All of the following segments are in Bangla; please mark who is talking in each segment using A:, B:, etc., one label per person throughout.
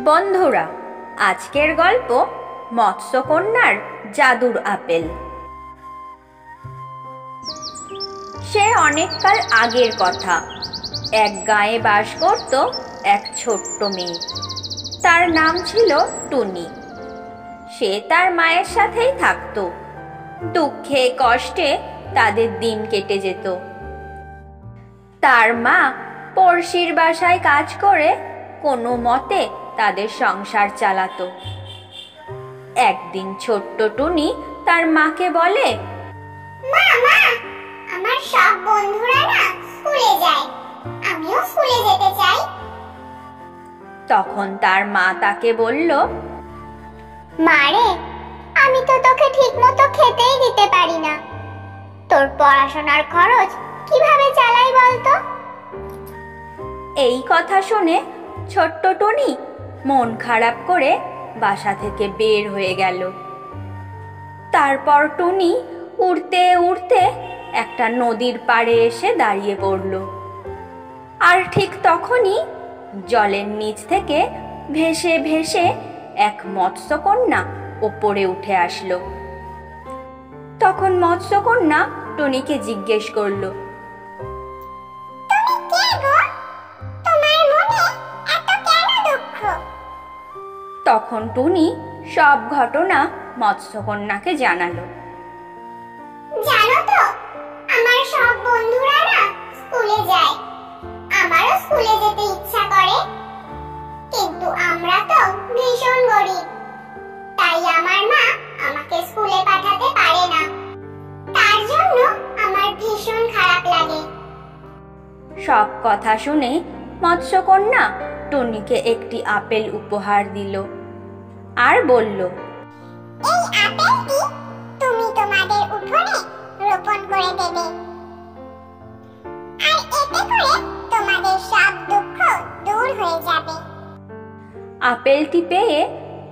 A: বন্ধুরা, আজকের গল্প মৎস্যকন্যার জাদুর আপেল। সে অনেককাল আগের কথা। এক গাঁয়ে বাস করত এক ছোট্ট মেয়ে। তার নাম ছিল টুনি। সে তার মায়ের সাথেই থাকত। দুঃখে কষ্টে তাদের দিন কেটে যেত। তার মা পড়শির বাসায় কাজ করে কোনো মতে তাদের সংসার চালাতো। একদিন ছোট্ট টুনি তার মাকে বলে,
B: মা মা, আমার সব বন্ধুরা না স্কুলে যায়, আমিও স্কুলে যেতে চাই।
A: তখন তার মা তাকে বলল,
B: মা রে, আমি তো তোকে ঠিকমতো খেতেই দিতে পারি না, তোর পড়াশোনার খরচ কিভাবে চালাই বলতো?
A: এই কথা শুনে ছোট্ট টুনি মন খারাপ করে বাসা থেকে বের হয়ে গেল। তারপর টুনি উড়তে উড়তে একটা নদীর পাড়ে এসে দাঁড়িয়ে পড়ল। আর ঠিক তখনই জলের নিচ থেকে ভেসে ভেসে এক মৎস্যকন্যা ওপরে উঠে আসলো। তখন মৎস্যকন্যা টুনিকে জিজ্ঞেস করল,
B: তুমি কে গো? তোমার মনে এত কেন দুঃখ?
A: তখন টুনি সব ঘটনা মৎস্যকন্যাকে জানালো।
B: জানো তো, আমার সব বন্ধুরা না স্কুলে যায়, আমারও স্কুলে যেতে ইচ্ছা করে, কিন্তু আমরা তো ভীষণ গরিব, তাই আমার মা আমাকে স্কুলে পাঠাতে পারে না। তার জন্য আমার ভীষণ খারাপ লাগে।
A: সব কথা শুনে মৎস্যকন্যা টুনিকে একটি আপেল উপহার দিল আর বলল,
B: এই আপেলটি তুমি তোমাদের উঠোনে রোপণ করে দেবে, আর এতে করে তোমাদের সব দুঃখ দূর হয়ে যাবে।
A: আপেলটি পেয়ে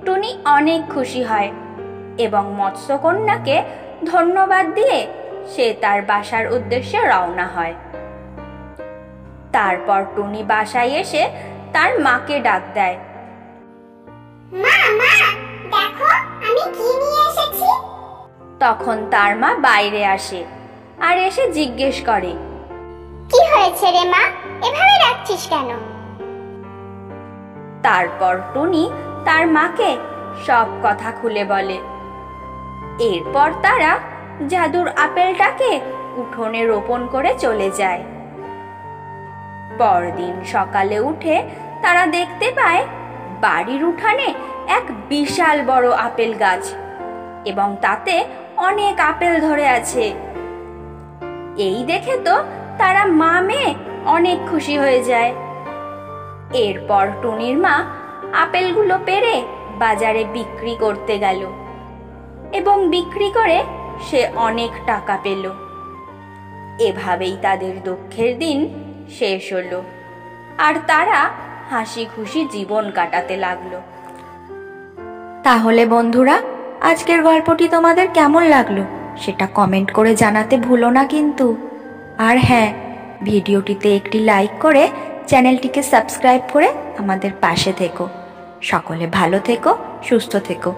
A: টুনি অনেক খুশি হয় এবং মৎস্যকন্যাকে ধন্যবাদ দিয়ে সে তার বাসার উদ্দেশ্যে রওনা হয়। তারপর টুনি বাসায় এসে তার মাকে ডাক দেয়,
B: মা মা, দেখো আমি কি নিয়ে এসেছি।
A: তখন তার মা বাইরে আসে আর এসে জিজ্ঞেস করে,
B: কি হয়েছে রে মা, এভাবে ডাকছিস কেন?
A: তারপর টুনি তার মাকে সব কথা খুলে বলে। এরপর তারা জাদুর আপেলটাকে উঠোনে রোপণ করে চলে যায়। পরদিন সকালে উঠে তারা দেখতে পায় বাড়ির উঠানে এক বিশাল বড় আপেল গাছ এবং তাতে অনেক আপেল ধরে আছে। এই দেখে তো তারা মা মেয়ে অনেক খুশি হয়ে যায়। এরপর টুনির মা আপেলগুলো পেড়ে বাজারে বিক্রি করতে গেল এবং বিক্রি করে সে অনেক টাকা পেল। এভাবেই তাদের দুঃখের দিন শেষ হলো আর তারা হাসি খুশি জীবন কাটাতে লাগলো। তাহলে বন্ধুরা, আজকের গল্পটি তোমাদের কেমন লাগলো সেটা কমেন্ট করে জানাতে ভুলো না কিন্তু। আর হ্যাঁ, ভিডিওটিতে একটি লাইক করে চ্যানেলটিকে সাবস্ক্রাইব করে আমাদের পাশে থেকো। সকলে ভালো থেকো, সুস্থ থেকো।